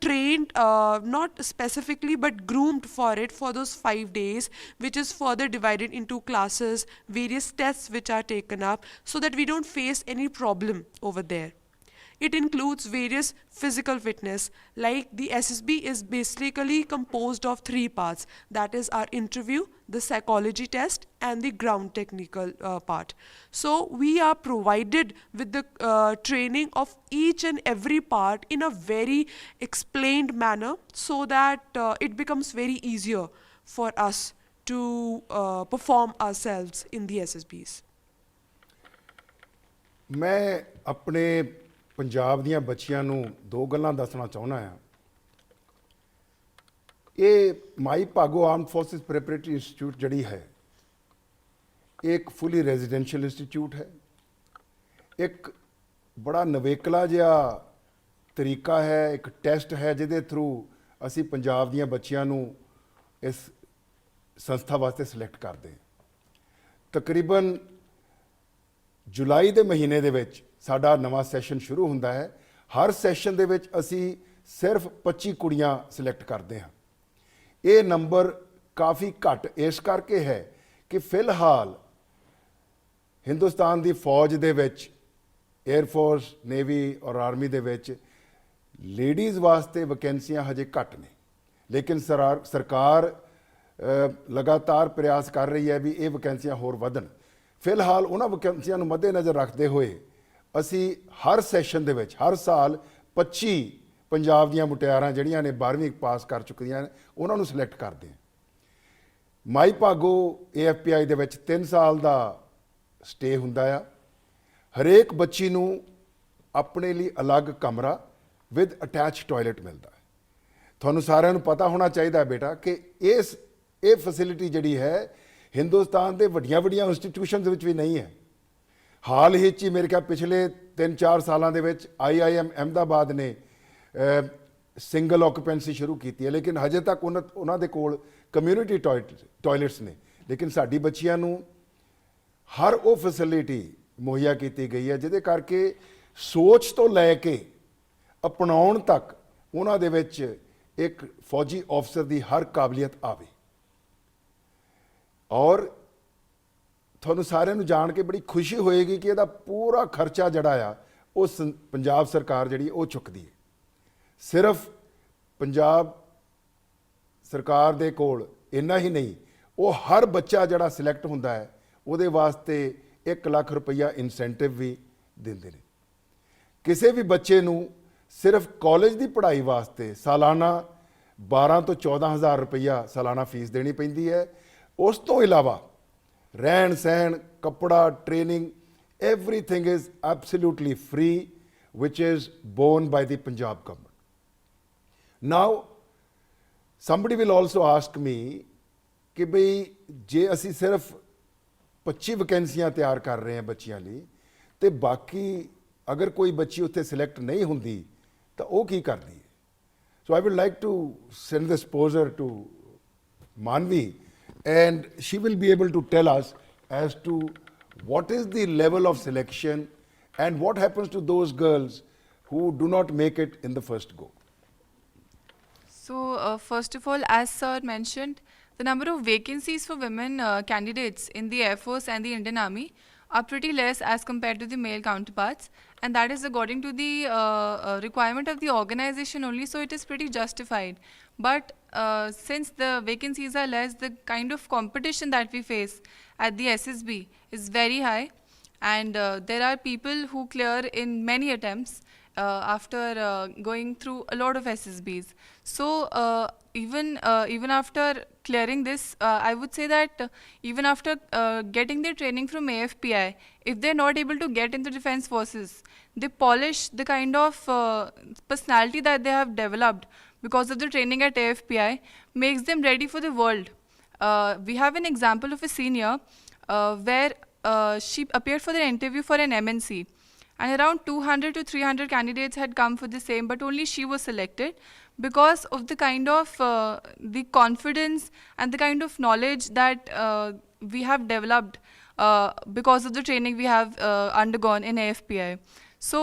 trained, not specifically but groomed for it for those 5 days, which is further divided into classes, various tests which are taken up, so that we don't face any problem over there. It includes various physical fitness, like the SSB is basically composed of 3 parts, that is our interview, the psychology test, and the ground technical part. So we are provided with the training of each and every part in a very explained manner, so that it becomes very easier for us to perform ourselves in the SSBs. मैं अपने ਪੰਜਾਬ ਦੀਆਂ ਬੱਚੀਆਂ ਨੂੰ 2 ਗੱਲਾਂ ਦੱਸਣਾ ਚਾਹੁੰਦਾ ਹਾਂ। ਇਹ Mai Bhago armed forces preparatory institute ਜਿਹੜੀ ਹੈ, ਇਹ ਇੱਕ ਫੁੱਲੀ ਰੈਜ਼ੀਡੈਂਸ਼ੀਅਲ ਇੰਸਟੀਚਿਊਟ ਹੈ। ਇੱਕ ਬੜਾ ਨਵੇਕਲਾ ਜਿਹਾ ਤਰੀਕਾ ਹੈ, ਇੱਕ ਟੈਸਟ ਹੈ ਜਿਹਦੇ ਥਰੂ ਅਸੀਂ ਪੰਜਾਬ ਦੀਆਂ ਬੱਚੀਆਂ ਨੂੰ ਇਸ ਸੰਸਥਾ ਵਾਸਤੇ ਸਿਲੈਕਟ ਕਰਦੇ ਹਾਂ। ਤਕਰੀਬਨ ਜੁਲਾਈ ਦੇ ਮਹੀਨੇ ਦੇ ਵਿੱਚ ਸਾਡਾ ਨਵਾਂ ਸੈਸ਼ਨ ਸ਼ੁਰੂ ਹੁੰਦਾ ਹੈ। ਹਰ ਸੈਸ਼ਨ ਦੇ ਵਿੱਚ ਅਸੀਂ ਸਿਰਫ 25 ਕੁੜੀਆਂ ਸਿਲੈਕਟ ਕਰਦੇ ਹਾਂ। ਇਹ ਨੰਬਰ ਕਾਫੀ ਘੱਟ ਇਸ ਕਰਕੇ ਹੈ ਕਿ ਫਿਲਹਾਲ ਹਿੰਦੁਸਤਾਨ ਦੀ ਫੌਜ ਦੇ ਵਿੱਚ, 에ਅਰ ਫੋਰਸ, ਨੇਵੀ ਔਰ ਆਰਮੀ ਦੇ ਵਿੱਚ ਲੇਡੀਜ਼ ਵਾਸਤੇ ਵੈਕੈਂਸੀਆਂ ਹਜੇ ਘੱਟ ਨੇ, ਲੇਕਿਨ ਸਰਕਾਰ ਲਗਾਤਾਰ ਪ੍ਰਯਾਸ ਕਰ ਰਹੀ ਹੈ ਵੀ ਇਹ ਵੈਕੈਂਸੀਆਂ ਹੋਰ ਵਧਣ। ਫਿਲਹਾਲ ਉਹਨਾਂ ਵੈਕੈਂਸੀਆਂ ਨੂੰ ਮੱਦੇਨਜ਼ਰ ਰੱਖਦੇ ਹੋਏ ਅਸੀਂ ਹਰ ਸੈਸ਼ਨ ਦੇ ਵਿੱਚ ਹਰ ਸਾਲ 25 ਪੰਜਾਬ ਦੀਆਂ ਮੁਟਿਆਰਾਂ ਜਿਹੜੀਆਂ ਨੇ 12ਵੀਂ ਪਾਸ ਕਰ ਚੁੱਕੀਆਂ ਨੇ ਉਹਨਾਂ ਨੂੰ ਸਿਲੈਕਟ ਕਰਦੇ ਹਾਂ। ਮਾਈ ਭਾਗੋ AFPI ਦੇ ਵਿੱਚ 3 ਸਾਲ ਦਾ ਸਟੇ ਹੁੰਦਾ ਆ। ਹਰੇਕ ਬੱਚੀ ਨੂੰ ਆਪਣੇ ਲਈ ਅਲੱਗ ਕਮਰਾ ਵਿਦ ਅਟੈਚ ਟਾਇਲਟ ਮਿਲਦਾ ਹੈ। ਤੁਹਾਨੂੰ ਸਾਰਿਆਂ ਨੂੰ ਪਤਾ ਹੋਣਾ ਚਾਹੀਦਾ ਬੇਟਾ ਕਿ ਇਹ ਫੈਸਿਲਿਟੀ ਜਿਹੜੀ ਹੈ ਹਿੰਦੁਸਤਾਨ ਦੇ ਵੱਡੀਆਂ ਇੰਸਟੀਟਿਊਸ਼ਨਸ ਵਿੱਚ ਵੀ ਨਹੀਂ ਹੈ। ਹਾਲ ਹੀ 'ਚ ਮੇਰੇ ਖਿਆਲ ਪਿਛਲੇ 3-4 ਸਾਲਾਂ ਦੇ ਵਿੱਚ IIM ਅਹਿਮਦਾਬਾਦ ਨੇ ਸਿੰਗਲ ਆਕੂਪੈਂਸੀ ਸ਼ੁਰੂ ਕੀਤੀ ਹੈ, ਲੇਕਿਨ ਹਜੇ ਤੱਕ ਉਹਨਾਂ ਦੇ ਕੋਲ ਕਮਿਊਨਿਟੀ ਟਾਇਲਟਸ ਨੇ। ਲੇਕਿਨ ਸਾਡੀ ਬੱਚੀਆਂ ਨੂੰ ਹਰ ਉਹ ਫੈਸਿਲਿਟੀ ਮੁਹੱਈਆ ਕੀਤੀ ਗਈ ਹੈ ਜਿਹਦੇ ਕਰਕੇ ਸੋਚ ਤੋਂ ਲੈ ਕੇ ਅਪਣਾਉਣ ਤੱਕ ਉਹਨਾਂ ਦੇ ਵਿੱਚ ਇੱਕ ਫੌਜੀ ਅਫਸਰ ਦੀ ਹਰ ਕਾਬਲੀਅਤ ਆਵੇ। ਔਰ ਤੁਹਾਨੂੰ ਸਾਰਿਆਂ ਨੂੰ ਜਾਣ ਕੇ ਬੜੀ ਖੁਸ਼ੀ ਹੋਏਗੀ ਕਿ ਇਹਦਾ ਪੂਰਾ ਖਰਚਾ ਜਿਹੜਾ ਆ ਉਹ ਪੰਜਾਬ ਸਰਕਾਰ ਜਿਹੜੀ ਉਹ ਚੁੱਕਦੀ ਹੈ। ਸਿਰਫ ਪੰਜਾਬ ਸਰਕਾਰ ਦੇ ਕੋਲ ਇੰਨਾ ਹੀ ਨਹੀਂ, ਉਹ ਹਰ ਬੱਚਾ ਜਿਹੜਾ ਸਿਲੈਕਟ ਹੁੰਦਾ ਹੈ ਉਹਦੇ ਵਾਸਤੇ 1 ਲੱਖ ਰੁਪਈਆ ਇਨਸੈਂਟਿਵ ਵੀ ਦਿੰਦੇ ਨੇ। ਕਿਸੇ ਵੀ ਬੱਚੇ ਨੂੰ ਸਿਰਫ ਕਾਲਜ ਦੀ ਪੜ੍ਹਾਈ ਵਾਸਤੇ ਸਾਲਾਨਾ 12 ਤੋਂ 14 ਹਜ਼ਾਰ ਰੁਪਈਆ ਸਾਲਾਨਾ ਫੀਸ ਦੇਣੀ ਪੈਂਦੀ ਹੈ। ਉਸ ਤੋਂ ਇਲਾਵਾ ਰਹਿਣ ਸਹਿਣ, ਕੱਪੜਾ, training, everything is absolutely free, which is borne by the Punjab government. Now, somebody will also ask me ਕਿ ਬਈ ਜੇ ਅਸੀਂ ਸਿਰਫ 25 ਵੈਕੈਂਸੀਆਂ ਤਿਆਰ ਕਰ ਰਹੇ ਹਾਂ ਬੱਚਿਆਂ ਲਈ ਤੇ ਬਾਕੀ ਅਗਰ ਕੋਈ ਬੱਚੀ ਉੱਥੇ ਸਿਲੈਕਟ ਨਹੀਂ ਹੁੰਦੀ ਤਾਂ ਉਹ ਕੀ ਕਰਦੀ ਹੈ? So I would like to send this poser to Manvi and she will be able to tell us as to what is the level of selection and what happens to those girls who do not make it in the first go. So, first of all, as sir mentioned, the number of vacancies for women candidates in the Air Force and the Indian Army are pretty less as compared to the male counterparts, and that is according to the requirement of the organization only, so it is pretty justified. But since the vacancies are less, the kind of competition that we face at the SSB is very high, and there are people who clear in many attempts after going through a lot of SSBs. So even after clearing this, I would say that even after getting their training from AFPI, if they're not able to get into defense forces, they polish the kind of personality that they have developed because of the training at AFPI, makes them ready for the world. We have an example of a senior where she appeared for the interview for an MNC, and around 200 to 300 candidates had come for the same, but only she was selected because of the kind of the confidence and the kind of knowledge that we have developed because of the training we have undergone in AFPI. So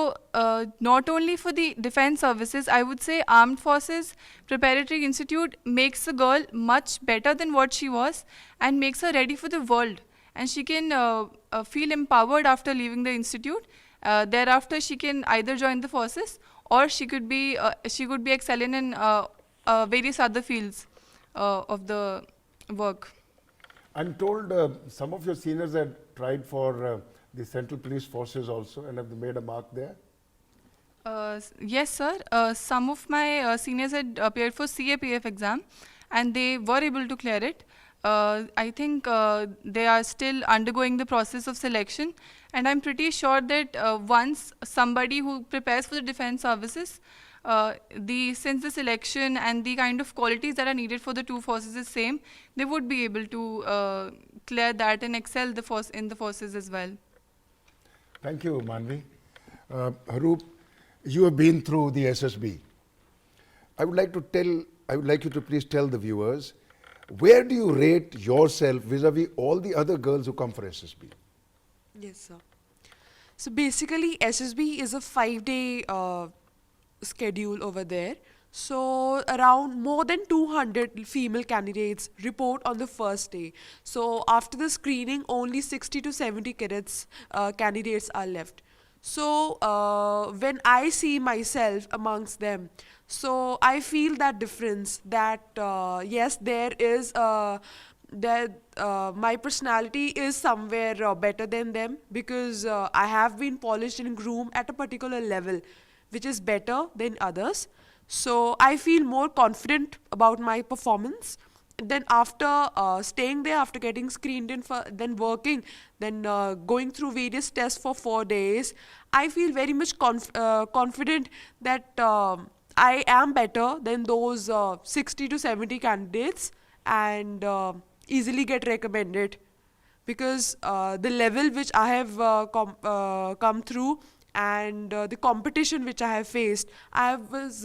not only for the defense services, I would say Armed Forces Preparatory Institute makes a girl much better than what she was and makes her ready for the world, and she can feel empowered after leaving the institute. Thereafter she can either join the forces or she could be excelling in various other fields of the work. I'm told some of your seniors had tried for the Central Police Forces also and have made a mark there. Yes, sir. Some of my seniors had appeared for CAPF exam and they were able to clear it. I think they are still undergoing the process of selection, and I'm pretty sure that once somebody who prepares for the defense services, since the selection and the kind of qualities that are needed for the two forces is same, they would be able to clear that and excel in the forces as well. Thank you, Manvi. Haroop, you have been through the SSB. I would like you to please tell the viewers where do you rate yourself vis-a-vis all the other girls who come for SSB? Yes, sir. So basically, SSB is a 5-day schedule over there. So around more than 200 female candidates report on the first day. So after the screening, only 60 to 70 candidates are left. So when I see myself amongst them, so I feel that difference that yes, there is that my personality is somewhere better than them, because I have been polished and groomed at a particular level which is better than others. So I feel more confident about my performance. Then after staying there, after getting screened in, for then working, then going through various tests for 4 days, I feel very much confident that I am better than those 60 to 70 candidates, and easily get recommended, because the level which I have come through, and the competition which I have faced, I was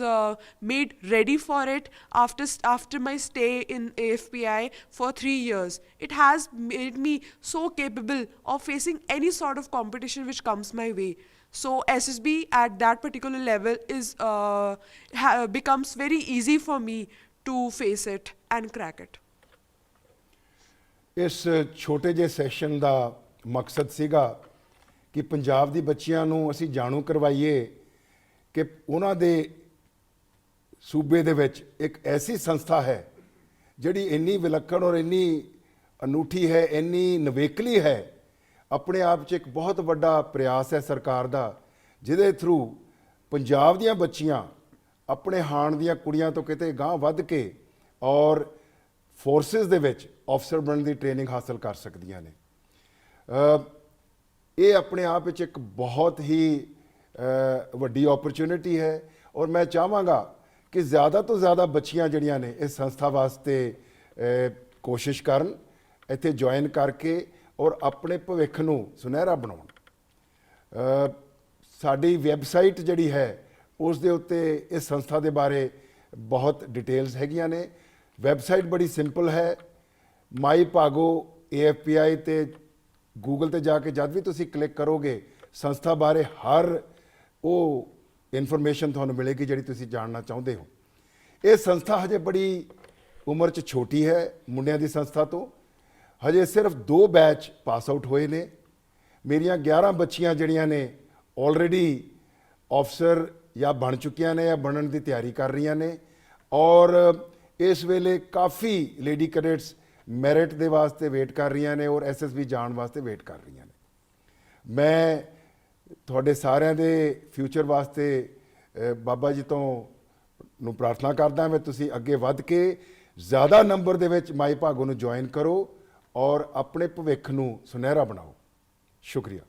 made ready for it after my stay in AFPI for 3 years. It has made me so capable of facing any sort of competition which comes my way. So SSB at that particular level is becomes very easy for me to face it and crack it. ਇਸ ਛੋਟੇ ਜਿਹੇ session ਦਾ ਮਕਸਦ ਸੀਗਾ ਕਿ ਪੰਜਾਬ ਦੀ ਬੱਚੀਆਂ ਨੂੰ ਅਸੀਂ ਜਾਣੂ ਕਰਵਾਈਏ ਕਿ ਉਹਨਾਂ ਦੇ ਸੂਬੇ ਦੇ ਵਿੱਚ ਇੱਕ ਐਸੀ ਸੰਸਥਾ ਹੈ ਜਿਹੜੀ ਇੰਨੀ ਵਿਲੱਖਣ ਔਰ ਇੰਨੀ ਅਨੂਠੀ ਹੈ, ਇੰਨੀ ਨਵੇਕਲੀ ਹੈ, ਆਪਣੇ ਆਪ 'ਚ ਇੱਕ ਬਹੁਤ ਵੱਡਾ ਪ੍ਰਯਾਸ ਹੈ ਸਰਕਾਰ ਦਾ, ਜਿਹਦੇ ਥਰੂ ਪੰਜਾਬ ਦੀਆਂ ਬੱਚੀਆਂ ਆਪਣੇ ਹਾਣ ਦੀਆਂ ਕੁੜੀਆਂ ਤੋਂ ਕਿਤੇ ਗਾਂਹ ਵੱਧ ਕੇ ਔਰ ਫੋਰਸਿਸ ਦੇ ਵਿੱਚ ਅਫਸਰ ਬਣਨ ਦੀ ਟ੍ਰੇਨਿੰਗ ਹਾਸਲ ਕਰ ਸਕਦੀਆਂ ਨੇ। ਇਹ ਆਪਣੇ ਆਪ ਵਿੱਚ ਇੱਕ ਬਹੁਤ ਹੀ ਵੱਡੀ ਓਪਰਚੁਨਿਟੀ ਹੈ, ਔਰ ਮੈਂ ਚਾਹਾਂਗਾ ਕਿ ਜ਼ਿਆਦਾ ਤੋਂ ਜ਼ਿਆਦਾ ਬੱਚੀਆਂ ਜਿਹੜੀਆਂ ਨੇ ਇਸ ਸੰਸਥਾ ਵਾਸਤੇ ਕੋਸ਼ਿਸ਼ ਕਰਨ, ਇੱਥੇ ਜੁਆਇਨ ਕਰਕੇ ਔਰ ਆਪਣੇ ਭਵਿੱਖ ਨੂੰ ਸੁਨਹਿਰਾ ਬਣਾਉਣ। ਸਾਡੀ ਵੈਬਸਾਈਟ ਜਿਹੜੀ ਹੈ ਉਸ ਦੇ ਉੱਤੇ ਇਸ ਸੰਸਥਾ ਦੇ ਬਾਰੇ ਬਹੁਤ ਡਿਟੇਲਸ ਹੈਗੀਆਂ ਨੇ। ਵੈਬਸਾਈਟ ਬੜੀ ਸਿੰਪਲ ਹੈ, ਮਾਈ ਭਾਗੋ AFPI ਤੇ ਗੂਗਲ ਤੇ ਜਾ ਕੇ ਜਦ ਵੀ ਤੁਸੀਂ ਕਲਿੱਕ ਕਰੋਗੇ ਸੰਸਥਾ ਬਾਰੇ ਹਰ ਉਹ ਇਨਫੋਰਮੇਸ਼ਨ ਤੁਹਾਨੂੰ ਮਿਲੇਗੀ ਜਿਹੜੀ ਤੁਸੀਂ ਜਾਣਨਾ ਚਾਹੁੰਦੇ ਹੋ। ਇਹ ਸੰਸਥਾ ਹਜੇ ਬੜੀ ਉਮਰ 'ਚ ਛੋਟੀ ਹੈ ਮੁੰਡਿਆਂ ਦੀ ਸੰਸਥਾ ਤੋਂ, ਹਜੇ ਸਿਰਫ 2 ਬੈਚ ਪਾਸ ਆਊਟ ਹੋਏ ਨੇ। ਮੇਰੀਆਂ 11 ਬੱਚੀਆਂ ਜਿਹੜੀਆਂ ਨੇ ਆਲਰੇਡੀ ਅਫਸਰ ਜਾਂ ਬਣ ਚੁੱਕੀਆਂ ਨੇ ਜਾਂ ਬਣਨ ਦੀ ਤਿਆਰੀ ਕਰ ਰਹੀਆਂ ਨੇ, ਔਰ ਇਸ ਵੇਲੇ ਕਾਫੀ ਲੇਡੀ ਕੈਡੇਟਸ ਮੈਰਿਟ ਦੇ ਵਾਸਤੇ ਵੇਟ ਕਰ ਰਹੀਆਂ ਨੇ ਔਰ SSB ਜਾਣ ਵਾਸਤੇ ਵੇਟ ਕਰ ਰਹੀਆਂ ਨੇ। ਮੈਂ ਤੁਹਾਡੇ ਸਾਰਿਆਂ ਦੇ ਫਿਊਚਰ ਵਾਸਤੇ ਬਾਬਾ ਜੀ ਤੋਂ ਨੂੰ ਪ੍ਰਾਰਥਨਾ ਕਰਦਾ ਮੈਂ ਤੁਸੀਂ ਅੱਗੇ ਵੱਧ ਕੇ ਜ਼ਿਆਦਾ ਨੰਬਰ ਦੇ ਵਿੱਚ ਮਾਈ ਭਾਗੋ ਨੂੰ ਜੁਆਇਨ ਕਰੋ ਔਰ ਆਪਣੇ ਭਵਿੱਖ ਨੂੰ ਸੁਨਹਿਰਾ ਬਣਾਓ। ਸ਼ੁਕਰੀਆ।